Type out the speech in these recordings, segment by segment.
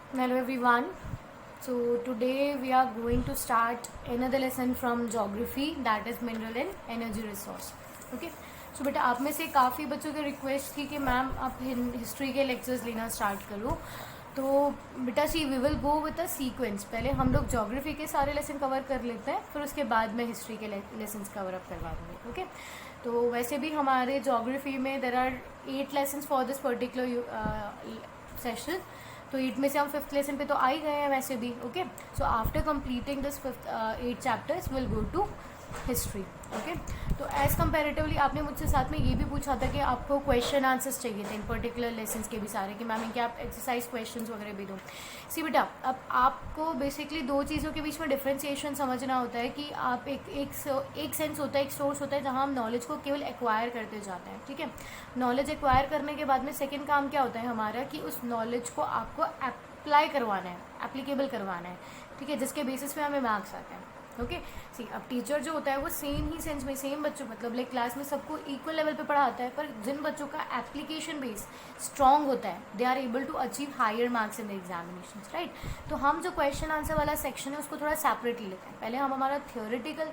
Hello everyone. So today we are going to start another lesson from geography, that is mineral and energy resource. Okay. So बेटा आप में से काफ़ी बच्चों की रिक्वेस्ट थी कि मैम आप हिस्ट्री के लेक्चर्स लेना स्टार्ट करो. तो बेटा see we will go with a sequence. पहले हम लोग ज्योग्राफी के सारे लेसन कवर कर लेते हैं, फिर उसके बाद में हिस्ट्री के लेसन कवर अप करवा दूँगी. ओके. तो वैसे भी हमारे ज्योग्राफी में there are 8 lesson for this particular session. तो 8 में से हम 5th लेसन पे तो आ ही गए हैं वैसे भी. Okay. So after completing this 8 chapters will go to history. Okay. तो एज कंपेरेटिवली आपने मुझसे साथ में ये भी पूछा था कि आपको क्वेश्चन आंसर्स चाहिए थे इन पर्टिकुलर लेसन्स के भी सारे, कि मैम इनके आप एक्सरसाइज क्वेश्चंस वगैरह भी दो. सी बेटा, अब आपको बेसिकली दो चीज़ों के बीच में डिफ्रेंसिएशन समझना होता है कि आप एक सेंस होता है, एक सोर्स होता है जहाँ हम नॉलेज को केवल एक्वायर करते जाते हैं. ठीक है. नॉलेज एक्वायर करने के बाद में सेकेंड काम क्या होता है हमारा, कि उस नॉलेज को आपको अप्लाई करवाना है, एप्लीकेबल करवाना है. ठीक है. जिसके बेसिस पे हमें मार्क्स आते हैं. ओके. सी अब टीचर जो होता है वो सेम ही सेंस में सेम बच्चों मतलब लाइक क्लास में सबको इक्वल लेवल पे पढ़ाता है, पर जिन बच्चों का एप्लीकेशन बेस स्ट्रांग होता है they are able to achieve higher marks in the examination. Right. तो हम जो क्वेश्चन आंसर वाला सेक्शन है उसको थोड़ा सेपरेटली लेते हैं. पहले हम हमारा थियोरेटिकल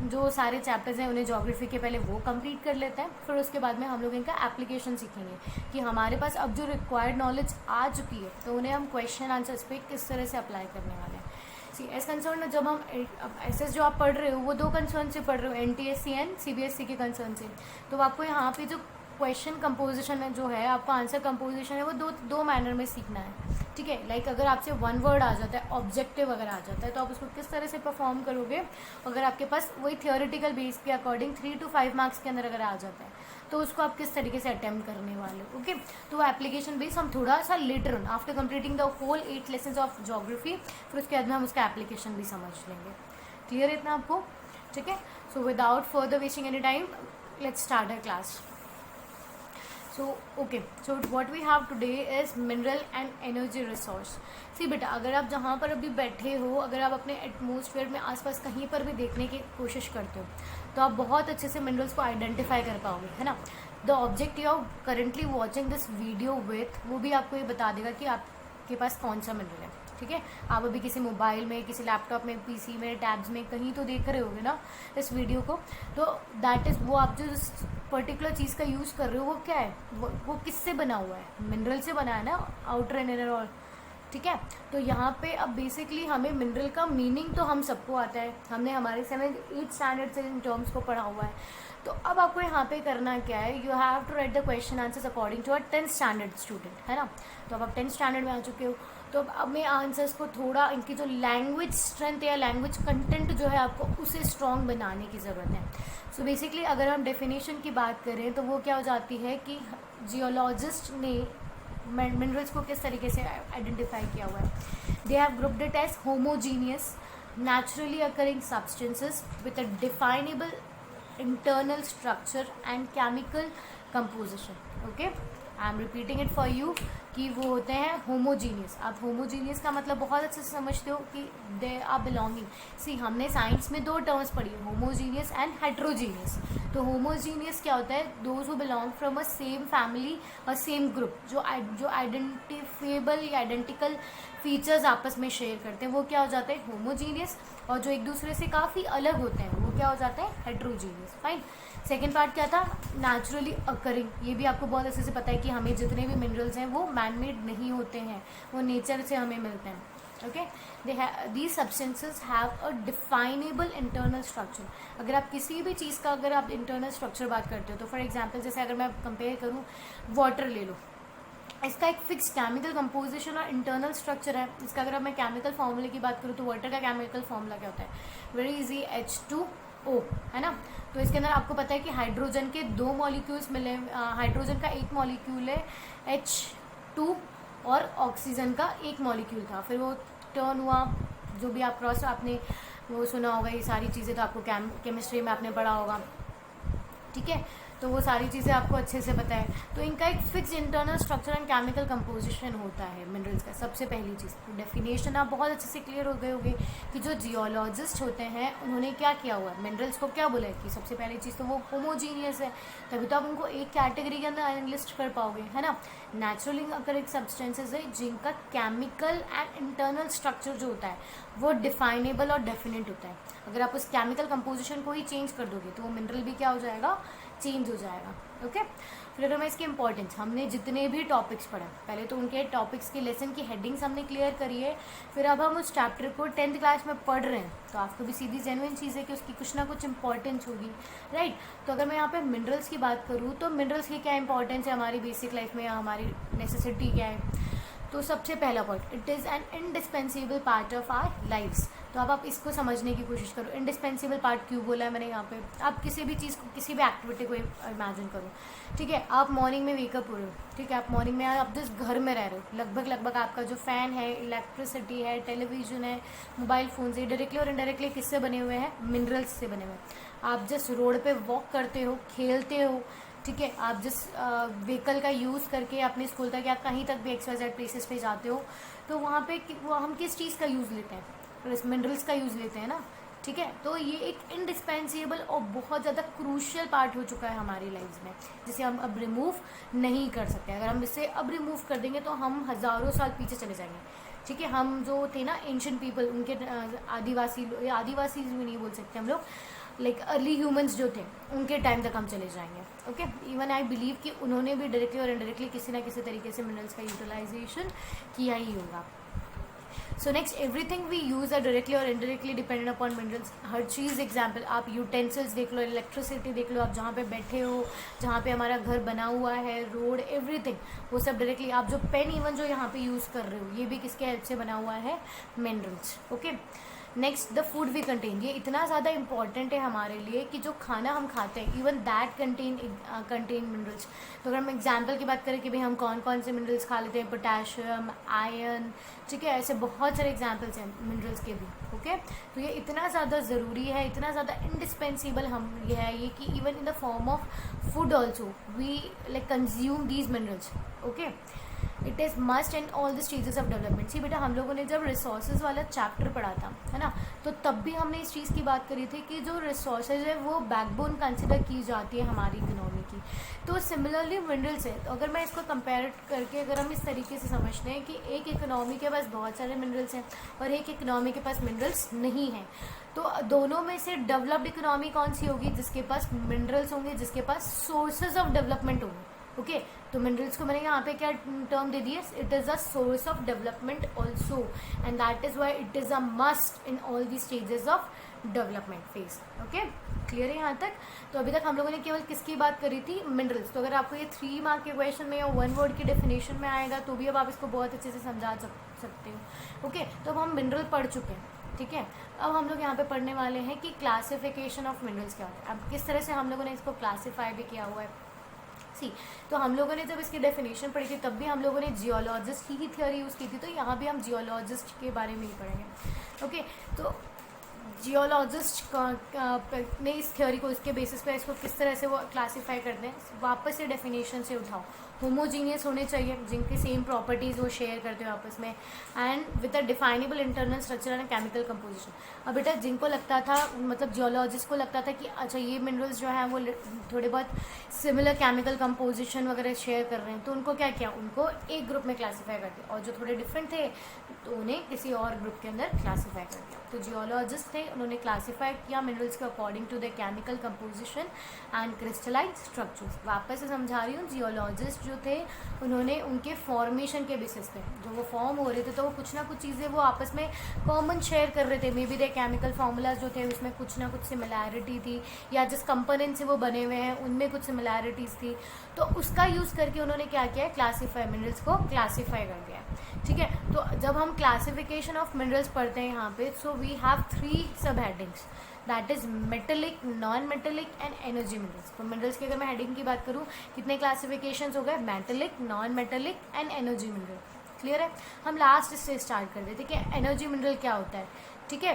जो सारे चैप्टर्स हैं उन्हें ज्योग्राफी के पहले वो कंप्लीट कर लेते हैं, फिर उसके बाद में हम लोग इनका एप्लीकेशन सीखेंगे कि हमारे पास अब जो रिक्वायर्ड नॉलेज आ चुकी है तो उन्हें हम क्वेश्चन आंसर्स पे किस तरह से अप्लाई करने वाले हैं. सी एज कंसर्न जब हम एस एस जो आप पढ़ रहे हो वो दो कंसर्न से पढ़ रहे हो, NTSC एंड CBSE के कंसर्न से. तो आपको यहाँ पे जो क्वेश्चन कंपोजिशन है जो है आपका आंसर कंपोजिशन है वो दो मैनर में सीखना है. ठीक है. लाइक अगर आपसे वन वर्ड आ जाता है, ऑब्जेक्टिव अगर आ जाता है, तो आप उसको किस तरह से परफॉर्म करोगे. अगर आपके पास वही थियोरेटिकल बेस के अकॉर्डिंग 3 to 5 मार्क्स के अंदर अगर आ जाता है तो उसको आप किस तरीके से अटेम्प्ट करने वाले हो. ओके. तो एप्लीकेशन बेस हम थोड़ा सा later on after completing the whole 8 lessons of geography, फिर उसके बाद में हम उसका एप्लीकेशन भी समझ लेंगे. क्लियर है इतना आपको? ठीक है. So without further wasting any time let's start our class. So okay, so what we have today is mineral and energy resource. See बेटा, अगर आप जहाँ पर अभी बैठे हो, अगर आप अपने एटमोसफेयर में आसपास कहीं पर भी देखने की कोशिश करते हो तो आप बहुत अच्छे से मिनरल्स को आइडेंटिफाई कर पाओगे, है ना. The object you are currently watching this video with वो भी आपको ये बता देगा कि आपके पास कौन सा मिनरल है. ठीक है. आप अभी किसी मोबाइल में, किसी लैपटॉप में, PC में, टैब्स में कहीं तो देख रहे होगे ना इस वीडियो को. तो दैट इज़ वो आप जो पर्टिकुलर चीज़ का यूज़ कर रहे हो वो क्या है, वो किससे बना हुआ है. मिनरल से बना है ना, आउटर एंड इनर और. ठीक है. तो यहाँ पे अब बेसिकली हमें मिनरल का मीनिंग तो हम सबको आता है, हमने हमारे 7th-8th स्टैंडर्ड से इन टर्म्स को पढ़ा हुआ है. तो अब आपको यहाँ पे करना क्या है, you have to write the question answers according to a 10th standard student, है ना. तो अब आप 10th स्टैंडर्ड में आ चुके हो, तो अब मैं आंसर्स को थोड़ा इनकी जो लैंग्वेज स्ट्रेंथ या लैंग्वेज कंटेंट जो है आपको उसे स्ट्रॉन्ग बनाने की ज़रूरत है. सो बेसिकली अगर हम डेफिनेशन की बात करें तो वो क्या हो जाती है कि जियोलॉजिस्ट ने मिनरल्स को किस तरीके से आइडेंटिफाई किया हुआ है. They have grouped it as homogeneous naturally occurring substances with a definable internal structure and chemical composition. Okay, I am repeating it for you कि वो होते हैं होमोजीनियस. आप होमोजीनियस का मतलब बहुत अच्छे से समझते हो कि दे आर बिलोंगिंग. सी हमने साइंस में 2 टर्म्स पढ़ी है, होमोजीनियस एंड हेट्रोजीनियस. तो होमोजीनियस क्या होता है, those who belong from a same family और सेम ग्रुप, जो आइडेंटिफेबल या आइडेंटिकल फीचर्स आपस में शेयर करते हैं वो क्या हो जाता है होमोजीनियस. और जो एक दूसरे से काफ़ी अलग होते हैं वो क्या हो जाता है हेट्रोजीनियस. फाइन. सेकेंड पार्ट क्या था, नेचुरली अकरिंग. ये भी आपको बहुत अच्छे से पता है कि हमें जितने भी मिनरल्स हैं वो मैनमेड नहीं होते हैं, वो नेचर से हमें मिलते हैं. Okay. These substances have a definable internal structure. अगर आप किसी भी चीज़ का अगर आप इंटरनल स्ट्रक्चर बात करते हो तो फॉर एग्जाम्पल जैसे अगर मैं कंपेयर करूँ, वाटर ले लो, इसका एक फिक्स केमिकल कंपोजिशन और इंटरनल स्ट्रक्चर है. इसका अगर अब मैं केमिकल फॉर्मूले की बात करूँ तो वाटर का केमिकल फॉर्मूला क्या होता है, वेरी इजी, H2O, है ना. तो इसके अंदर आपको पता है कि हाइड्रोजन के 2 मॉलिक्यूल्स मिले. हाइड्रोजन का एक मॉलिक्यूल है H2 और ऑक्सीजन का एक मॉलिक्यूल था, फिर वो टर्न हुआ. जो भी आप क्रॉस आपने वो सुना होगा, ये सारी चीज़ें तो आपको केमिस्ट्री में आपने पढ़ा होगा. ठीक है. तो वो सारी चीज़ें आपको अच्छे से पता है। तो इनका एक fix internal structure and chemical composition होता है मिनरल्स का। सबसे पहली चीज़ तो डेफिनेशन आप बहुत अच्छे से क्लियर हो गए होंगे कि जो जियोलॉजिस्ट होते हैं उन्होंने क्या किया हुआ है, मिनरल्स को क्या बोला है कि सबसे पहली चीज़ तो वो होमोजीनियस है, तभी तो आप उनको एक कैटेगरी के अंदर एनालिस्ट कर पाओगे, है ना। नेचुरली अकरिंग सब्सटेंसेज है जिनका केमिकल एंड इंटरनल स्ट्रक्चर जो होता है वो डिफाइनेबल और डेफिनेट होता है। अगर आप उस केमिकल कंपोजिशन को ही चेंज कर दोगे तो वो मिनरल भी क्या हो जाएगा, चेंज हो जाएगा। ओके, फिर अगर मैं इसकी इंपॉर्टेंस, हमने जितने भी टॉपिक्स पढ़े पहले तो उनके टॉपिक्स की लेसन की हेडिंग्स हमने क्लियर करी है, फिर अब हम उस चैप्टर को 10th क्लास में पढ़ रहे हैं तो आपको भी सीधी जेन्युइन चीज़ है कि उसकी कुछ ना कुछ इंपॉर्टेंस होगी, राइट। तो अगर मैं यहाँ पे मिनरल्स की बात करूँ तो मिनरल्स की क्या इंपॉर्टेंस है हमारी बेसिक लाइफ में या हमारी नेसेसिटी क्या है। तो सबसे पहला point, it is an indispensable part of our lifes. तो अब आप इसको समझने की कोशिश करो, इंडिस्पेंसिबल पार्ट क्यों बोला है मैंने यहाँ पे। आप किसी भी चीज़ को, किसी भी एक्टिविटी को इमेजिन करो, ठीक है। आप मॉर्निंग में वेकअप हो रहे हो, ठीक है, आप मॉर्निंग में आप जिस घर में रह रहे हो लगभग आपका जो फ़ैन है, इलेक्ट्रिसिटी है, टेलीविज़न है, मोबाइल फ़ोन से डायरेक्टली और इनडायरेक्टली किससे बने हुए हैं, मिनरल्स से बने हुए हैं। आप जिस रोड पे वॉक करते हो, खेलते हो, ठीक है, आप जिस व्हीकल का यूज़ करके अपने स्कूल तक या कहीं तक भी XYZ प्लेसेस पे जाते हो तो वहाँ पे वो हम किस चीज़ का यूज़ लेते हैं, मिनरल्स का यूज़ लेते हैं ना, ठीक है। तो ये एक इंडिस्पेंसेबल और बहुत ज़्यादा क्रूशियल पार्ट हो चुका है हमारी लाइफ में, जिसे हम अब रिमूव नहीं कर सकते। अगर हम इसे अब रिमूव कर देंगे तो हम हज़ारों साल पीछे चले जाएंगे, ठीक है। हम जो थे ना एंशिएंट पीपल, उनके आदिवासी भी नहीं बोल सकते हम लोग, लाइक अर्ली ह्यूमंस जो थे उनके टाइम तक हम चले जाएंगे। ओके, इवन आई बिलीव कि उन्होंने भी डायरेक्टली और इनडायरेक्टली किसी ना किसी तरीके से मिनरल्स का यूटिलाइजेशन किया ही होगा। So next, everything we use are directly और इनडायरेक्टली डिपेंडेंट अपॉन मिनरल्स। हर चीज़, एग्जाम्पल आप यूटेंसिल्स देख लो, इलेक्ट्रिसिटी देख लो, आप जहाँ पे बैठे हो, जहाँ पे हमारा घर बना हुआ है, रोड, एवरीथिंग, वो सब डायरेक्टली। आप जो पेन इवन जो यहाँ पे यूज़ कर रहे हो ये भी किसके हेल्प से बना हुआ है, minerals. Okay, next, the food we contain, ये इतना ज़्यादा इंपॉर्टेंट है हमारे लिए कि जो खाना हम खाते हैं इवन दैट कंटेन मिनरल्स। तो अगर हम एग्जाम्पल की बात करें कि भाई हम कौन कौन से मिनरल्स खा लेते हैं, पोटेशियम, आयरन, ठीक है, ऐसे बहुत सारे एग्जाम्पल्स हैं मिनरल्स के भी। ओके, तो ये इतना ज़्यादा ज़रूरी है, इतना ज़्यादा इंडिस्पेंसिबल हम ये है ये कि even in the form of food also we like consume these minerals. Okay, it is must in all the stages of development. See बेटा, हम लोगों ने जब रिसोर्सेज वाला चैप्टर पढ़ा था, है ना, तो तब भी हमने इस चीज़ की बात करी थी कि जो रिसोर्सेज है वो बैकबोन कंसिडर की जाती है हमारी इकोनॉमी की। तो सिमिलरली मिनरल्स है, तो अगर मैं इसको कंपेयर करके अगर हम इस तरीके से समझते हैं कि एक इकोनॉमी के पास बहुत सारे मिनरल्स हैं और एक इकोनॉमी के पास मिनरल्स नहीं हैं, तो दोनों में से डेवलप्ड इकोनॉमी कौन सी होगी, जिसके पास मिनरल्स होंगे, जिसके पास सोर्सेज ऑफ डेवलपमेंट होंगे। ओके, तो मिनरल्स को मैंने यहाँ पे क्या टर्म दे दी है, it is a source of development also and that is why it is a must in all the stages of development phase. Okay, clear है यहाँ तक। तो अभी तक हम लोगों ने केवल किसकी बात करी थी, मिनरल्स। तो अगर आपको ये 3 मार्क के क्वेश्चन में या 1 वर्ड की डेफिनेशन में आएगा तो भी अब आप इसको बहुत अच्छे से समझा सकते हो। ओके, तो अब हम मिनरल पढ़ चुके हैं, ठीक है। अब हम लोग यहाँ पे पढ़ने वाले हैं कि क्लासिफिकेशन ऑफ मिनरल्स क्या होता है। अब किस तरह से हम लोगों ने इसको क्लासीफाई भी किया हुआ है, सी। तो हम लोगों ने जब इसकी डेफिनेशन पढ़ी थी तब भी हम लोगों ने जियोलॉजिस्ट की ही थ्योरी यूज़ की थी, तो यहाँ भी हम जियोलॉजिस्ट के बारे में ही पढ़ेंगे। ओके, तो जियोलॉजिस्ट ने इस थ्योरी को, इसके बेसिस पे इसको किस तरह से वो क्लासीफाई करते हैं, वापस से डेफिनेशन से उठाओ। होमोजीनियस होने चाहिए, जिनकी सेम प्रॉपर्टीज़ वो शेयर करते हो आपस में, and with a definable internal structure and chemical composition. अब बेटा जिनको लगता था, मतलब जियोलॉजिस्ट को लगता था कि अच्छा ये मिनरल्स जो हैं वो थोड़े बहुत सिमिलर केमिकल कंपोजिशन वगैरह शेयर कर रहे हैं, तो उनको क्या किया, उनको एक ग्रुप में क्लासीफाई कर दिया, और जो थोड़े डिफरेंट थे तो उन्हें किसी और ग्रुप के अंदर क्लासीफाई कर दिया। तो जियोलॉजिस्ट थे, उन्होंने क्लासीफाई किया मिनरल्स को according to the chemical composition and crystalline structures. वापस से समझा रही हूँ, जियोलॉजिस्ट जो थे उन्होंने उनके फॉर्मेशन के बेसिस पे जो वो फॉर्म हो रहे थे, तो वो कुछ ना कुछ चीज़ें वो आपस में कॉमन शेयर कर रहे थे। May be the chemical formulas जो थे उसमें कुछ ना कुछ सिमिलैरिटी थी, या जिस कंपोनेंट से वो बने हुए हैं उनमें कुछ सिमिलैरिटीज़ थी, तो उसका यूज़ करके उन्होंने क्या किया है, क्लासीफाई, मिनरल्स को क्लासीफाई कर दिया, ठीक है। तो जब हम क्लासिफिकेशन ऑफ मिनरल्स पढ़ते हैं यहाँ पे, सो वी हैव 3 सब headings, that is metallic, non metallic and energy minerals. तो मिनरल्स की अगर मैं हेडिंग की बात करूँ, कितने क्लासिफिकेशंस हो गए, metallic, non metallic and energy mineral. Clear है। हम लास्ट से स्टार्ट कर देते कि एनर्जी मिनरल क्या होता है, ठीक है।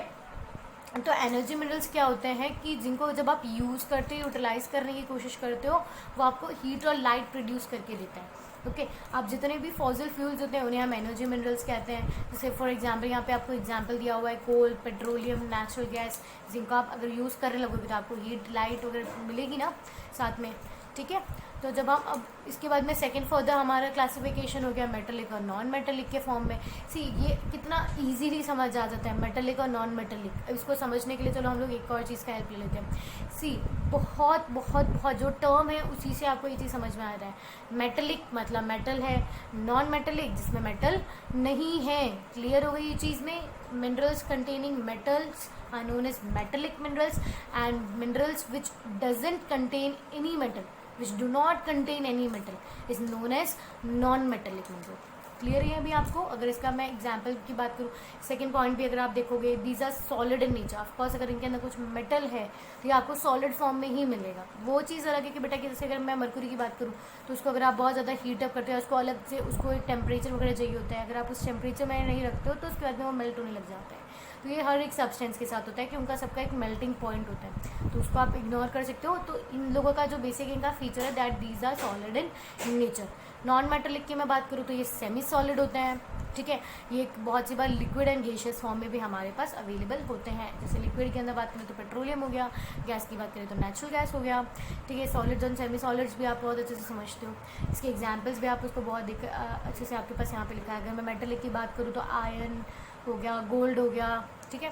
तो एनर्जी मिनरल्स क्या होते हैं कि जिनको जब आप यूज़ करते हो, यूटिलाइज करने की कोशिश करते हो, वो आपको हीट और लाइट प्रोड्यूस करके देता है। ओके आप जितने भी फॉसिल फ्यूल्स होते हैं उन्हें हम एनर्जी मिनरल्स कहते हैं। जैसे फॉर एग्जांपल यहाँ पे आपको एग्जांपल दिया हुआ है कोल, पेट्रोलियम, नेचुरल गैस, जिनको आप अगर यूज़ करने लगोगे तो आपको हीट लाइट वगैरह मिलेगी ना साथ में, ठीक है। तो जब हम अब इसके बाद में सेकंड फर्दर हमारा क्लासिफिकेशन हो गया मेटलिक और नॉन मेटलिक के फॉर्म में। सी ये कितना इजीली समझ आ जाता है मेटलिक और नॉन मेटलिक। इसको समझने के लिए चलो हम लोग एक और चीज़ का हेल्प ले लेते हैं। सी बहुत बहुत बहुत जो टर्म है उसी से आपको ये चीज़ समझ में आ रहा है। मेटलिक मतलब मेटल है, नॉन मेटलिक जिसमें मेटल नहीं है। क्लियर हो गई ये चीज़ में? Minerals containing metals are known as metallic minerals, and minerals which doesn't contain any metal, which do not contain any metal, is known as non metallic mineral. Clear है अभी आपको? अगर इसका मैं एग्जांपल की बात करूँ, सेकंड पॉइंट भी अगर आप देखोगे, these are solid in nature. Of course अगर इनके अंदर कुछ मेटल है तो ये आपको सॉलिड फॉर्म में ही मिलेगा। वो चीज़ अलग है कि बेटा कि जैसे अगर मैं मरकुरी की बात करूँ तो उसको अगर आप बहुत ज़्यादा हीट अप करते हो, उसको अलग से उसको एक टेम्परेचर वगैरह चाहिए होता है। अगर आप उस टेम्परेचर में नहीं रखते हो तो उसके बाद में वो मेल्ट होने लग जाता है। तो ये हर एक सब्सटेंस के साथ होता है कि उनका सबका एक मेल्टिंग पॉइंट होता है, तो उसको आप इग्नोर कर सकते हो। तो इन लोगों का जो बेसिक इनका फीचर है that these are solid in nature. Non metallic की मैं बात करूँ तो ये सेमी सॉलिड होते हैं, ठीक है। ये बहुत सी बार लिक्विड एंड गैशियस फॉर्म में भी हमारे पास अवेलेबल होते हैं। जैसे लिक्विड के अंदर बात करें तो पेट्रोलियम हो गया, गैस की बात करें तो नेचुरल गैस हो गया, ठीक है। सॉलिड्स एंड सेमी सॉलिड्स भी आप बहुत अच्छे से समझते हो। इसके एग्जाम्पल्स भी आप उसको बहुत अच्छे से आपके पास यहाँ पे लिखा है। अगर मैं मेटलिक की बात करूँ तो आयरन हो गया, गोल्ड हो गया, ठीक है।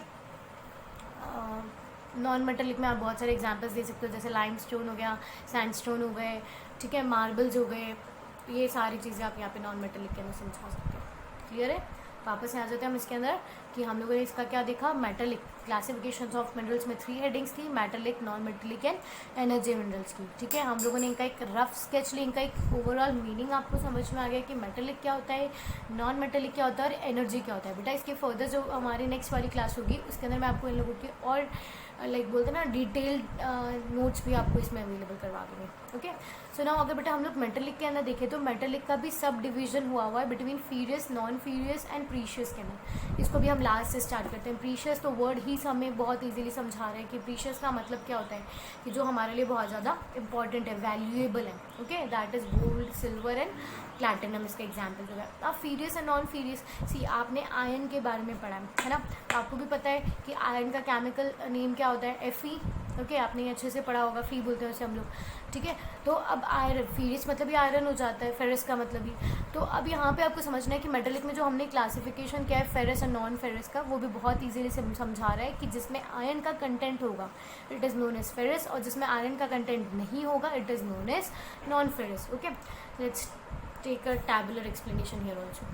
नॉन मेटलिक में आप बहुत सारे एग्जांपल्स दे सकते हो, जैसे लाइमस्टोन हो गया, सैंडस्टोन हो गए, ठीक है, मार्बल्स हो गए। ये सारी चीज़ें आप यहाँ पे नॉन मेटलिक के अंदर समझा सकते हो। क्लियर है? वापस से आ जाते हैं हम इसके अंदर कि हम लोगों ने इसका क्या देखा, मेटलिक क्लासिफिकेशंस ऑफ मिनरल्स में 3 हेडिंग्स थी, metallic, non metallic and energy minerals की, ठीक है। हम लोगों ने इनका एक रफ स्केच लिया, इनका एक ओवरऑल मीनिंग आपको समझ में आ गया कि मेटलिक क्या होता है, नॉन मेटलिक क्या होता है और एनर्जी क्या होता है। बेटा इसके फर्दर जो हमारी नेक्स्ट वाली क्लास होगी उसके अंदर मैं आपको इन लोगों के और लाइक बोलते हैं ना डिटेल्ड नोट्स भी आपको इसमें अवेलेबल करवा दूँगी। ओके सो नाउ अगर बेटा हम लोग मेटलिक के अंदर देखें तो मेटलिक का भी सब डिवीजन हुआ हुआ है between furious, non furious and precious के अंदर। इसको भी हम लास्ट से स्टार्ट करते हैं। प्रीशियस तो वर्ड ही हमें बहुत इजीली समझा रहे हैं कि प्रीशियस का मतलब क्या होता है कि जो हमारे लिए बहुत ज़्यादा इंपॉर्टेंट है, वैल्यूएबल है, okay, that is gold, silver and platinum इसका एग्जाम्पल जो है। अब फ्यूरियस एंड नॉन फ्यूरियस, सी आपने आयरन के बारे में पढ़ा है ना, आपको भी पता है कि आयरन का केमिकल नेम क्या होता है, Fe, ओके, आपने ये अच्छे से पढ़ा होगा, फी बोलते हैं उसे हम लोग, ठीक है। तो अब आयरन, फ्यूरियस मतलब ही आयरन हो जाता है, फेरस का मतलब ही। तो अब यहाँ पे आपको समझना है कि मेटलिक में जो हमने क्लासिफिकेशन किया है फेरस और नॉन फेरस का, वो भी बहुत ईजीली समझा रहा है कि जिसमें आयरन का कंटेंट होगा it is known as ferrous, और जिसमें आयरन का कंटेंट नहीं होगा it is known as non ferrous. Okay let's take a tabular explanation here also.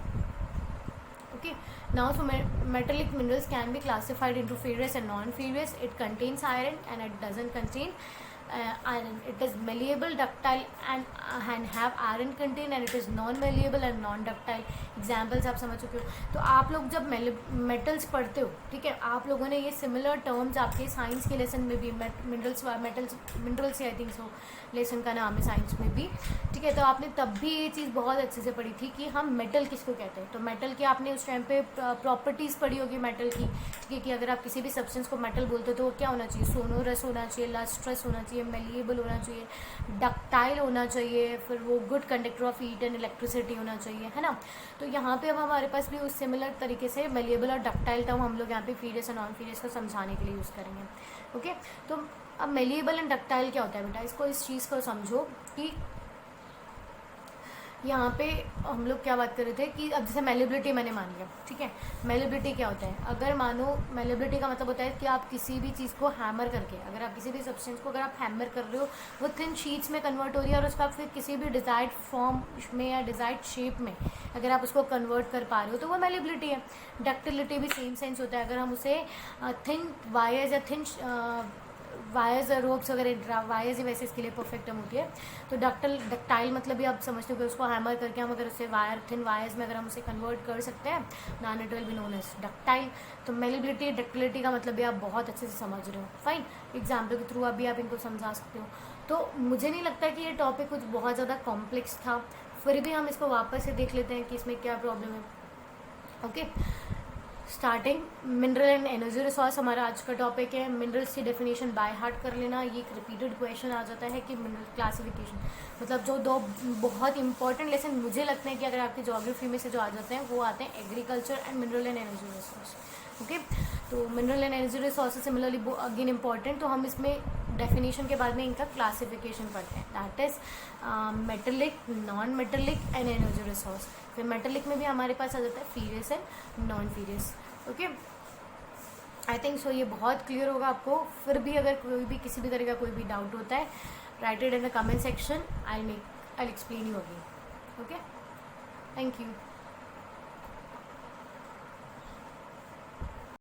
Okay, now so metallic minerals can be classified into ferrous and non-ferrous. It contains iron and it doesn't contain iron. It is malleable, ductile and have iron content, and it is non-malleable and non-ductile. Examples आप समझ चुके हो। तो आप लोग जब metals पढ़ते हो, ठीक है, आप लोगों ने ये सिमिलर टर्म्स आपके साइंस के लेसन में भी मिनरल्स आई थिंक सो लेसन का नाम है साइंस में भी, ठीक है। तो आपने तब भी ये चीज़ बहुत अच्छे से पढ़ी थी कि हम मेटल किसको कहते हैं। तो मेटल की आपने उस टाइम पे प्रॉपर्टीज़ पढ़ी होगी मेटल की, ठीक है, कि अगर आप किसी भी सब्सटेंस को मेटल बोलते हो तो वो क्या होना चाहिए, सोनोरस होना चाहिए, लस्ट्रस होना चाहिए, मेलिएबल होना चाहिए, डक्टाइल होना चाहिए, फिर वो good conductor of heat and electricity होना चाहिए, है ना। तो यहाँ पे अब हमारे पास भी उस सिमिलर तरीके से मेलिएबल और डक्टाइल टर्म हम लोग यहाँ पे फीरियस और नॉन फीरियस को समझाने के लिए यूज़ करेंगे। ओके तो अब मेलिएबल एंड डक्टाइल क्या होता है बेटा, इसको इस चीज़ को समझो कि यहाँ पे हम लोग क्या बात कर रहे थे कि अब जैसे मेलिबिलिटी मैंने मान लिया, ठीक है। मेलिबिलिटी क्या होता है, अगर मानो मेलिबिलिटी का मतलब होता है कि आप किसी भी चीज़ को हैमर करके, अगर आप किसी भी सब्सटेंस को अगर आप हैमर कर रहे हो वो थिन शीट्स में कन्वर्ट हो रही है और उसका फिर किसी भी डिज़ायर्ड फॉर्म में या डिज़ायर्ड शेप में अगर आप उसको कन्वर्ट कर पा रहे हो तो वो मेलिबिलिटी है। डक्टिलिटी भी सेम सेंस होता है, अगर हम उसे थिन वायर्स या थिन वायर्स और रोप्स वगैरह, वायर्स ही वैसे इसके लिए परफेक्ट टर्म होती है। तो डक्टाइल मतलब भी आप समझते हो कि उसको हैमर करके हम अगर उससे वायर, थिन वायर्स में अगर हम उसे कन्वर्ट कर सकते हैं, non it will be known as ductile. तो मेलिबिलिटी, डक्टिलिटी का मतलब भी आप बहुत अच्छे से समझ रहे हो। फाइन, एग्जाम्पल के थ्रू अब भी आप इनको समझा सकते हो। तो मुझे नहीं लगता कि ये टॉपिक कुछ बहुत ज़्यादा कॉम्प्लेक्स था, फिर भी हम इसको वापस से देख लेते हैं कि इसमें क्या प्रॉब्लम है। Okay starting mineral and energy resource हमारा आज का टॉपिक है। मिनरल्स की डेफिनेशन बाय हार्ट कर लेना। ये एक रिपीटेड क्वेश्चन आ जाता है कि मिनरल क्लासिफिकेशन, मतलब जो दो बहुत इंपॉर्टेंट लेसन मुझे लगते हैं कि अगर आपकी ज्योग्राफी में से जो आ जाते हैं वो आते हैं agriculture and mineral and energy resource. Okay, तो mineral and energy resource similarly again important, तो हम इसमें डेफिनेशन के बाद में इनका क्लासिफिकेशन पढ़ते हैं, that is metallic, non metallic and energy resource. फिर मेटेलिक में भी हमारे पास आ जाता है ferrous and non ferrous. Okay, I think so ये बहुत क्लियर होगा आपको। फिर भी अगर कोई भी किसी भी तरह का कोई भी डाउट होता है, right it in the comment section, I explain you again. Okay, thank you.